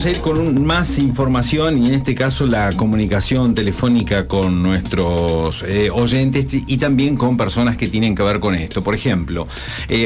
Vamos a ir con más información y en este caso la comunicación telefónica con nuestros oyentes y también con personas que tienen que ver con esto. Por ejemplo,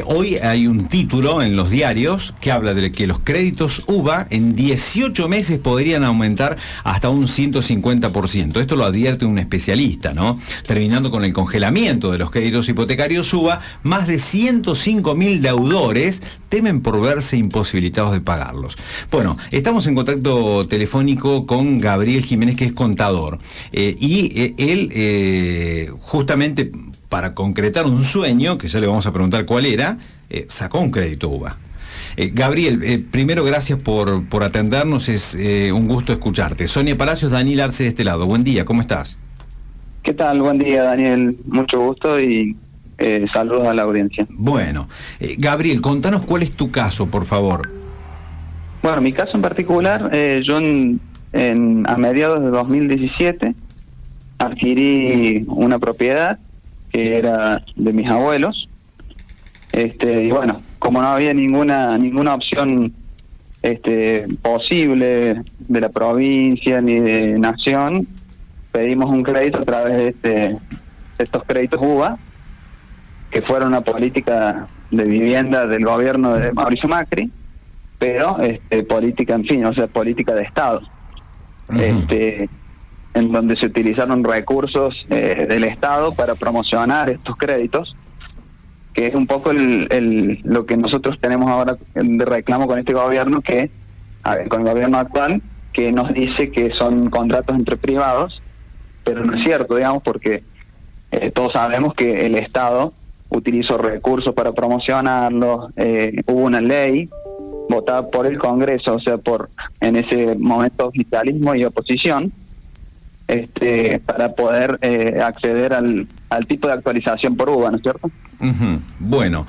hoy hay un título en los diarios que habla de que los créditos UVA en 18 meses podrían aumentar hasta un 150%. Esto lo advierte un especialista, ¿no? Terminando con el congelamiento de los créditos hipotecarios UVA, más de 105.000 deudores temen por verse imposibilitados de pagarlos. Bueno, estamos en contacto telefónico con Gabriel Jiménez, que es contador, y él justamente para concretar un sueño, que ya le vamos a preguntar cuál era, sacó un crédito UVA. Gabriel, primero gracias por atendernos, es un gusto escucharte. Sonia Palacios, Daniel Arce de este lado. Buen día, ¿cómo estás? ¿Qué tal? Buen día, Daniel. Mucho gusto y saludos a la audiencia. Bueno, Gabriel, contanos cuál es tu caso, por favor. Bueno, mi caso en particular, yo a mediados de 2017 adquirí una propiedad que era de mis abuelos, y bueno, como no había ninguna opción posible de la provincia ni de nación, pedimos un crédito a través de estos créditos UVA, que fueron una política de vivienda del gobierno de Mauricio Macri, pero política, en fin, o sea, política de Estado, en donde se utilizaron recursos del Estado para promocionar estos créditos, que es un poco lo que nosotros tenemos ahora de reclamo con este gobierno, con el gobierno actual, que nos dice que son contratos entre privados, pero no es cierto, digamos, porque todos sabemos que el Estado utilizó recursos para promocionarlos. Hubo una ley votada por el Congreso, o sea, en ese momento oficialismo y oposición, para poder acceder al tipo de actualización por UVA, ¿no es cierto? Bueno,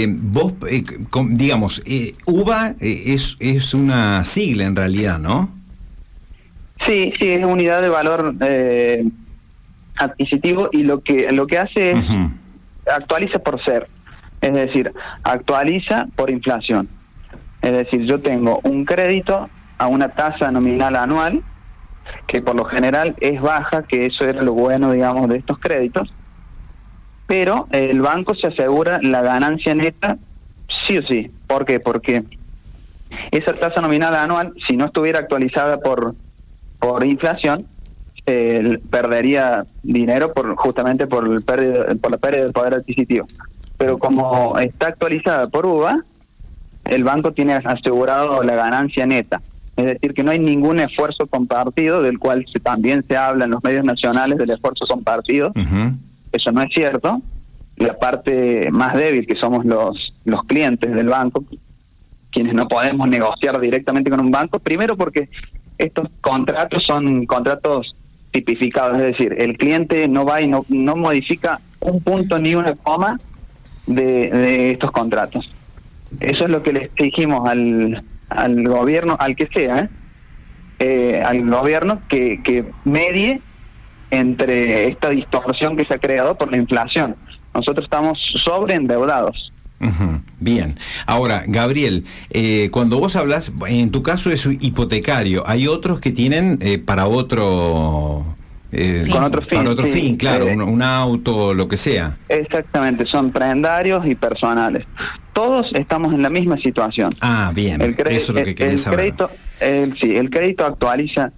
vos, digamos, UVA es una sigla en realidad, ¿no? Sí, es unidad de valor adquisitivo, y lo que hace es actualiza por ser, es decir, actualiza por inflación. Es decir, yo tengo un crédito a una tasa nominal anual, que por lo general es baja, que eso era lo bueno, digamos, de estos créditos, pero el banco se asegura la ganancia neta sí o sí. ¿Por qué? Porque esa tasa nominal anual, si no estuviera actualizada por inflación, perdería dinero justamente por la pérdida del poder adquisitivo. Pero como está actualizada por UVA, el banco tiene asegurado la ganancia neta. Es decir, que no hay ningún esfuerzo compartido, del cual también se habla en los medios nacionales del esfuerzo compartido. Eso no es cierto. La parte más débil, que somos los clientes del banco, quienes no podemos negociar directamente con un banco, primero porque estos contratos son contratos tipificados, es decir, el cliente no va y no modifica un punto ni una coma de estos contratos. Eso es lo que le exigimos al gobierno, al que sea, al gobierno que medie entre esta distorsión que se ha creado por la inflación. Nosotros estamos sobreendeudados. Bien. Ahora, Gabriel, cuando vos hablas, en tu caso es hipotecario, hay otros que tienen para otro... con otro fin. Para otro fin, claro, un auto, lo que sea. Exactamente, son prendarios y personales. Todos estamos en la misma situación. Ah, bien, eso es lo que quería saber. El crédito actualiza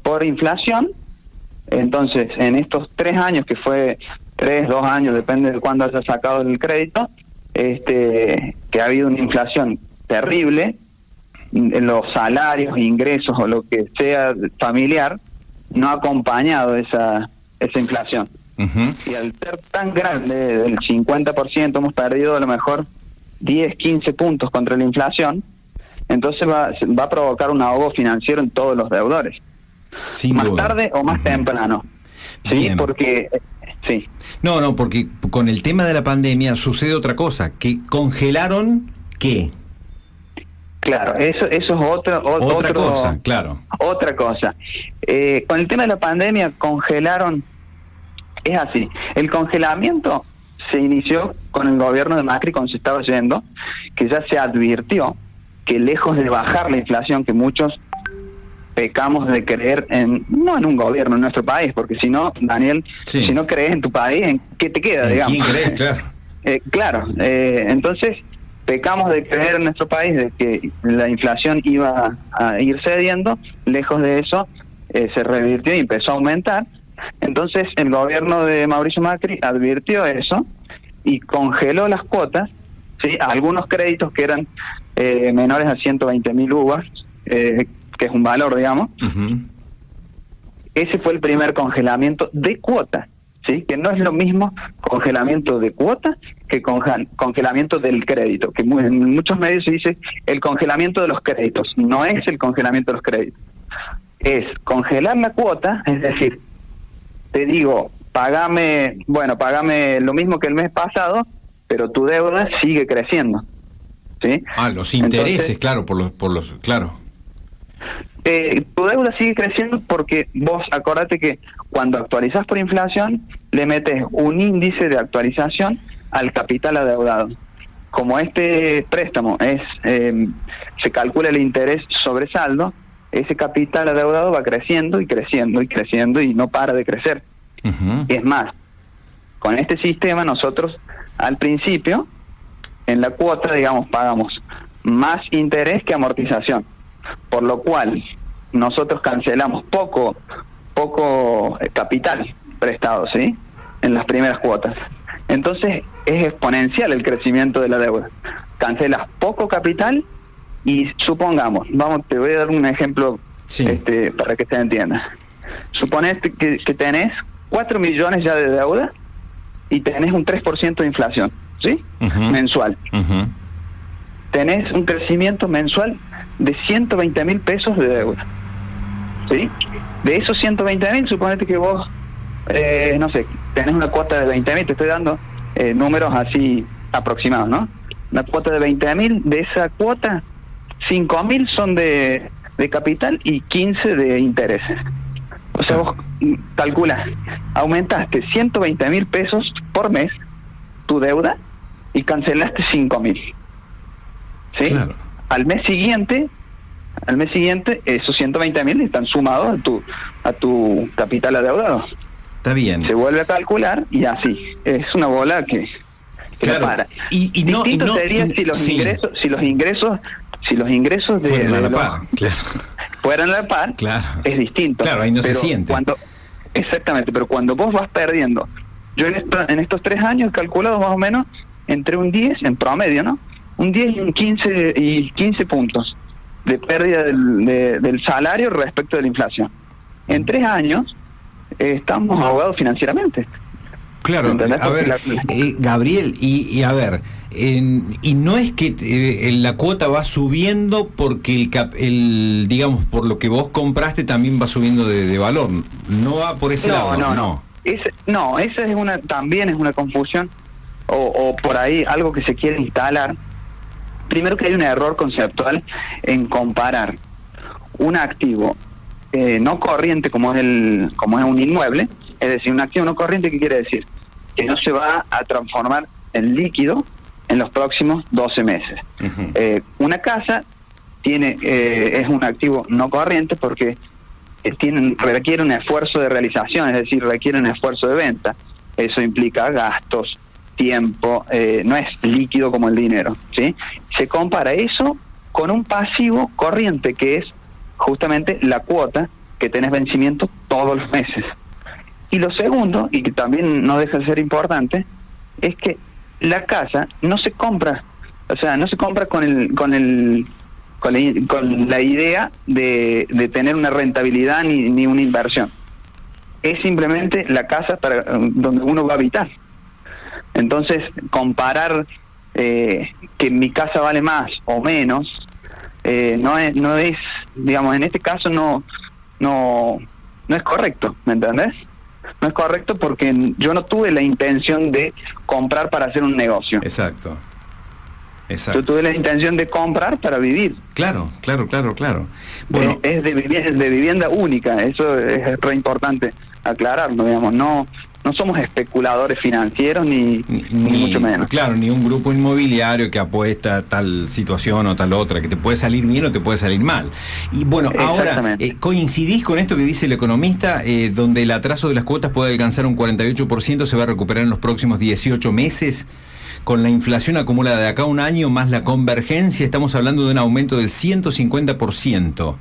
por inflación. Entonces, en estos 3 años, que fue 3, 2 años, depende de cuándo haya sacado el crédito, que ha habido una inflación terrible, en los salarios, ingresos o lo que sea familiar, no ha acompañado esa inflación. Y al ser tan grande, del 50%, hemos perdido a lo mejor 10, 15 puntos contra la inflación. Entonces va a provocar un ahogo financiero en todos los deudores. Sin más duda. Tarde o más temprano. Sí, bien. Porque... sí. No, porque con el tema de la pandemia sucede otra cosa, que ¿qué? Claro, eso es otra cosa, claro. Otra cosa. Con el tema de la pandemia congelaron. Es así, el congelamiento se inició con el gobierno de Macri cuando se estaba yendo, que ya se advirtió que lejos de bajar la inflación, que muchos pecamos de creer no en un gobierno en nuestro país, porque si no, Daniel, sí, si no crees en tu país, ¿en qué te queda, ¿en digamos? quién crees? Claro. Claro, entonces pecamos de creer en nuestro país de que la inflación iba a ir cediendo. Lejos de eso, se revirtió y empezó a aumentar. Entonces el gobierno de Mauricio Macri advirtió eso y congeló las cuotas, ¿sí? Algunos créditos que eran menores a 120.000 UVA, que es un valor, digamos. Uh-huh. Ese fue el primer congelamiento de cuotas, ¿sí? Que no es lo mismo congelamiento de cuotas que congelamiento del crédito, que en muchos medios se dice el congelamiento de los créditos. No es el congelamiento de los créditos, es congelar la cuota, es decir, te digo, pagame lo mismo que el mes pasado, pero tu deuda sigue creciendo, ¿sí? Los intereses. Entonces, claro, claro. Tu deuda sigue creciendo porque vos acordate que cuando actualizás por inflación le metes un índice de actualización al capital adeudado. Como este préstamo se calcula el interés sobre saldo, ese capital adeudado va creciendo y creciendo y creciendo y no para de crecer. Uh-huh. Es más, con este sistema nosotros al principio en la cuota, digamos, pagamos más interés que amortización, por lo cual nosotros cancelamos poco capital prestado, ¿sí? En las primeras cuotas. Entonces es exponencial el crecimiento de la deuda. Cancelas poco capital y supongamos, te voy a dar un ejemplo, sí, para que se entienda. Suponete que tenés 4 millones ya de deuda y tenés un 3% de inflación, ¿sí? Uh-huh. Mensual. Uh-huh. Tenés un crecimiento mensual de 120.000 pesos de deuda, ¿sí? De esos 120.000, suponete que vos, no sé, tenés una cuota de 20.000, te estoy dando números así aproximados, ¿no? Una cuota de 20.000, de esa cuota, 5.000 son de capital y 15 de intereses. O sea, vos calculas, aumentaste 120.000 pesos por mes tu deuda y cancelaste 5.000, ¿sí? Claro. Al mes siguiente esos 120.000 están sumados a tu capital adeudado. Está bien. Se vuelve a calcular y así es una bola que claro, no para. Distinto sería si los ingresos fueran a la par, claro. Fueran a la par, claro. Es distinto. Claro, ahí no se siente. Exactamente, pero cuando vos vas perdiendo, yo en estos 3 años he calculado más o menos entre un 10 en promedio, ¿no? Un 10 y 15 puntos de pérdida del salario respecto de la inflación. En 3 años estamos ahogados financieramente. Claro, a ver, Gabriel, y a ver, y no es que la cuota va subiendo porque digamos, por lo que vos compraste también va subiendo de valor, no va por ese lado. No. Esa también es una confusión, o por ahí algo que se quiere instalar. Primero que hay un error conceptual en comparar un activo no corriente como es un inmueble, es decir, un activo no corriente, ¿qué quiere decir? Que no se va a transformar en líquido en los próximos 12 meses. Uh-huh. Una casa es un activo no corriente porque requiere un esfuerzo de realización, es decir, requiere un esfuerzo de venta. Eso implica gastos, tiempo, no es líquido como el dinero, ¿sí? Se compara eso con un pasivo corriente, que es justamente la cuota que tenés vencimiento todos los meses. Y lo segundo, y que también no deja de ser importante, es que la casa no se compra, con la idea de tener una rentabilidad ni una inversión. Es simplemente la casa donde uno va a habitar. Entonces, comparar que mi casa vale más o menos, no es, digamos, en este caso no es correcto, ¿me entendés? No es correcto porque yo no tuve la intención de comprar para hacer un negocio. Exacto. Yo tuve la intención de comprar para vivir. Claro. Bueno, es de vivienda única, eso es re importante aclararlo, digamos. No no somos especuladores financieros ni mucho menos. Claro, ni un grupo inmobiliario que apuesta a tal situación o tal otra, que te puede salir bien o te puede salir mal. Y bueno, ahora, ¿coincidís con esto que dice el economista, donde el atraso de las cuotas puede alcanzar un 48%, se va a recuperar en los próximos 18 meses? Con la inflación acumulada de acá a un año más la convergencia, estamos hablando de un aumento del 150%.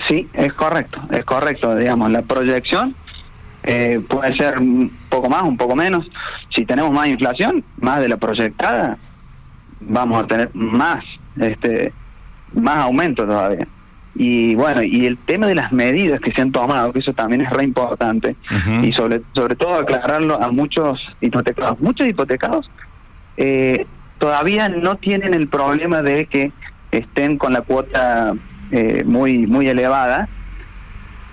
Sí, es correcto, digamos, la proyección puede ser un poco más, un poco menos. Si tenemos más inflación, más de la proyectada, vamos a tener más aumento todavía. Y bueno, y el tema de las medidas que se han tomado, que eso también es re importante, y sobre todo aclararlo a muchos hipotecados. Muchos hipotecados todavía no tienen el problema de que estén con la cuota muy elevada.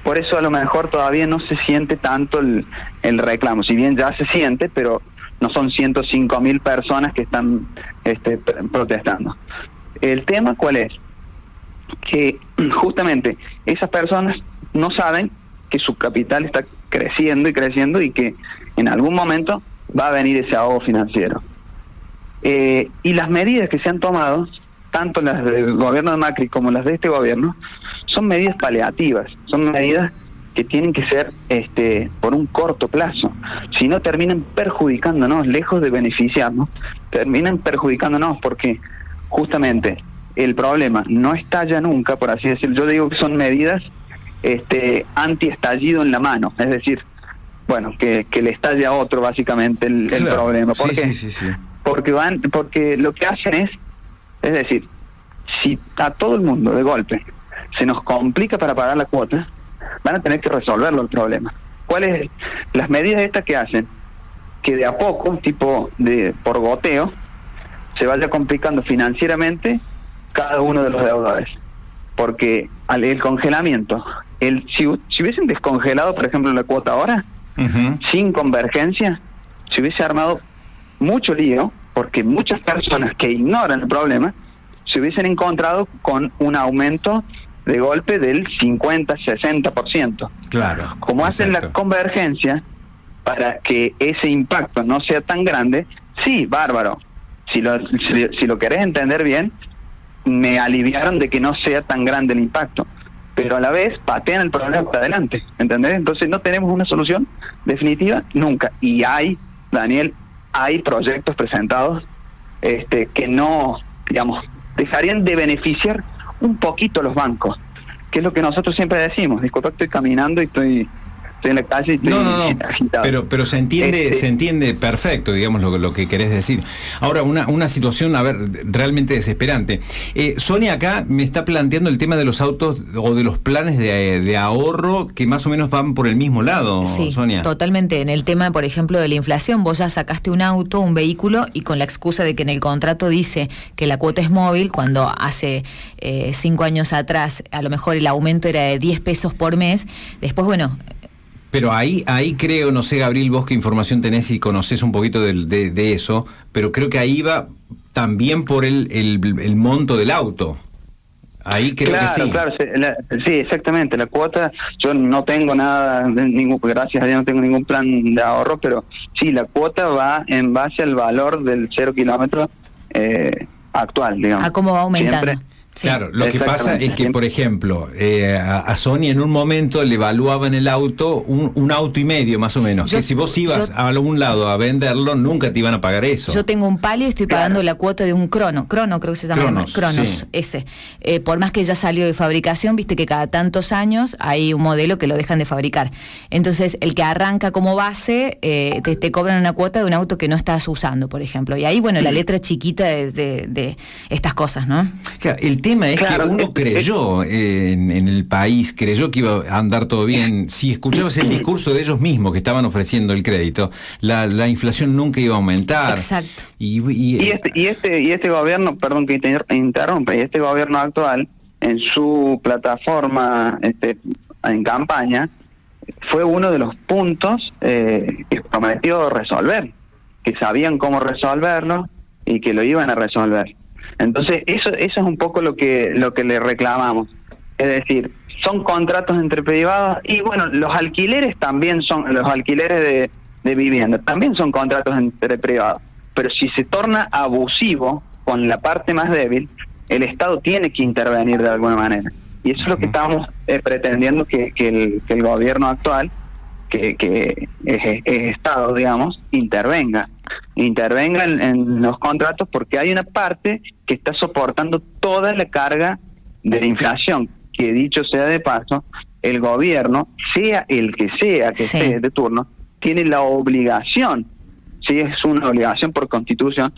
Por eso a lo mejor todavía no se siente tanto el reclamo, si bien ya se siente, pero no son 105.000 personas que están protestando. El tema, ¿cuál es? Que justamente esas personas no saben que su capital está creciendo y que en algún momento va a venir ese ahogo financiero. Y las medidas que se han tomado, tanto las del gobierno de Macri como las de este gobierno, son medidas paliativas, son medidas que tienen que ser por un corto plazo. Si no, terminan perjudicándonos, lejos de beneficiarnos, terminan perjudicándonos, porque justamente el problema no estalla nunca, por así decirlo. Yo digo que son medidas anti-estallido en la mano, es decir, bueno, que le estalle a otro básicamente el problema. ¿Por qué? Sí. Porque lo que hacen es decir, si a todo el mundo de golpe se nos complica para pagar la cuota, van a tener que resolverlo el problema. ¿Cuáles las medidas estas que hacen? Que de a poco, por goteo, se vaya complicando financieramente cada uno de los deudores. Porque el congelamiento, si hubiesen descongelado, por ejemplo, la cuota ahora, sin convergencia, se hubiese armado mucho lío, porque muchas personas que ignoran el problema se hubiesen encontrado con un aumento de golpe del 50-60%. Claro. Como hacen la convergencia para que ese impacto no sea tan grande, sí, bárbaro. Si lo querés entender bien, me aliviaron de que no sea tan grande el impacto, pero a la vez patean el problema para adelante, ¿entendés? Entonces no tenemos una solución definitiva nunca. Y Daniel, hay proyectos presentados que no, digamos, dejarían de beneficiar un poquito a los bancos, que es lo que nosotros siempre decimos. Disculpa, estoy caminando y estoy en la calle y estoy agitado. Pero se entiende perfecto, digamos, lo que querés decir. Ahora, una situación, realmente desesperante. Sonia acá me está planteando el tema de los autos o de los planes de ahorro que más o menos van por el mismo lado, sí, Sonia. Totalmente. En el tema, por ejemplo, de la inflación, vos ya sacaste un auto, un vehículo, y con la excusa de que en el contrato dice que la cuota es móvil, cuando hace 5 años atrás a lo mejor el aumento era de 10 pesos por mes. Después, bueno... Pero ahí creo, no sé, Gabriel, vos qué información tenés y conocés un poquito de eso, pero creo que ahí va también por el monto del auto. Ahí creo que sí. Claro, sí, exactamente. La cuota, yo no tengo nada, gracias a Dios no tengo ningún plan de ahorro, pero sí, la cuota va en base al valor del 0 kilómetro actual, digamos. ¿A cómo va aumentando? Siempre. Sí. Claro, lo que pasa es que, por ejemplo, a Sony en un momento le evaluaban el auto un auto y medio más o menos, que si vos ibas a algún lado a venderlo, nunca te iban a pagar eso. Yo tengo un Palio y estoy pagando la cuota de un Crono creo que se llama Cronos, sí. Ese. Por más que ya salió de fabricación, viste que cada tantos años hay un modelo que lo dejan de fabricar. Entonces, el que arranca como base, te cobran una cuota de un auto que no estás usando, por ejemplo. Y ahí, bueno, la letra chiquita de estas cosas, ¿no? Claro, el tema es que uno creyó en el país, creyó que iba a andar todo bien. Si escuchabas el discurso de ellos mismos que estaban ofreciendo el crédito, la inflación nunca iba a aumentar. Exacto. Y este gobierno, perdón que te interrumpa, y este gobierno actual, en su plataforma en campaña, fue uno de los puntos que prometió resolver, que sabían cómo resolverlo y que lo iban a resolver. Entonces eso es un poco lo que le reclamamos. Es decir, son contratos entre privados, y bueno, los alquileres también son, los alquileres de vivienda también son contratos entre privados, pero si se torna abusivo con la parte más débil, el Estado tiene que intervenir de alguna manera, y eso es lo que estamos pretendiendo que el gobierno actual, que es Estado, digamos, intervenga en los contratos, porque hay una parte que está soportando toda la carga de la inflación, que dicho sea de paso, el gobierno, sea el que sea que esté de turno, tiene la obligación, sí, es una obligación por Constitución,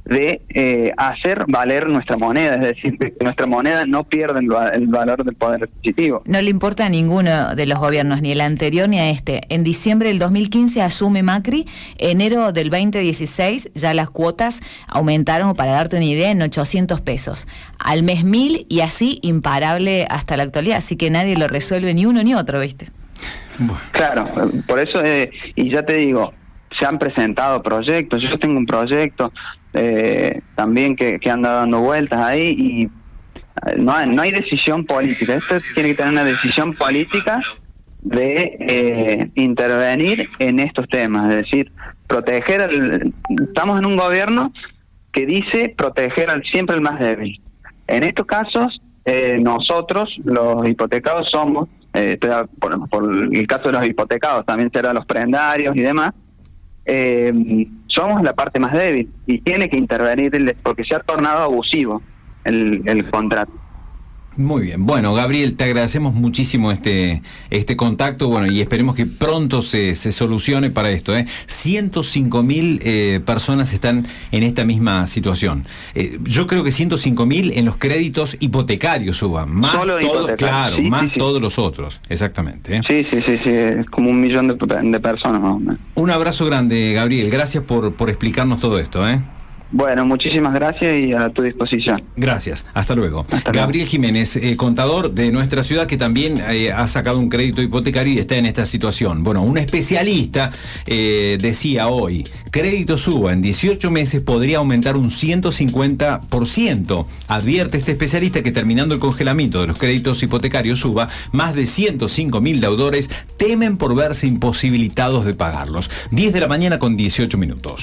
de hacer valer nuestra moneda, es decir, que nuestra moneda no pierda el valor del poder adquisitivo. No le importa a ninguno de los gobiernos, ni el anterior ni a este. En diciembre del 2015 asume Macri, enero del 2016 ya las cuotas aumentaron, para darte una idea, en 800 pesos. Al mes 1.000 y así imparable hasta la actualidad, así que nadie lo resuelve ni uno ni otro, ¿viste? Claro, por eso, y ya te digo, se han presentado proyectos, yo tengo un proyecto también que anda dando vueltas ahí, y no hay decisión política. Esto tiene que tener una decisión política de intervenir en estos temas, es decir, estamos en un gobierno que dice proteger siempre al más débil. En estos casos, nosotros, los hipotecados, somos, por el caso de los hipotecados, también será los prendarios y demás, somos la parte más débil y tiene que intervenir porque se ha tornado abusivo el contrato. Muy bien. Bueno, Gabriel, te agradecemos muchísimo este contacto, bueno, y esperemos que pronto se solucione para esto. 105.000 personas están en esta misma situación. Yo creo que 105.000 en los créditos hipotecarios suban, más solo todo, claro, sí, más sí, todos los otros, exactamente. Sí, es como 1 millón de personas más o menos. Un abrazo grande, Gabriel, gracias por explicarnos todo esto. Bueno, muchísimas gracias y a tu disposición. Gracias, hasta luego. Hasta Gabriel Jiménez, contador de nuestra ciudad, que también ha sacado un crédito hipotecario y está en esta situación. Bueno, un especialista decía hoy, crédito suba en 18 meses podría aumentar un 150%. Advierte este especialista que terminando el congelamiento de los créditos hipotecarios suba, más de 105.000 deudores temen por verse imposibilitados de pagarlos. 10 de la mañana con 18 minutos.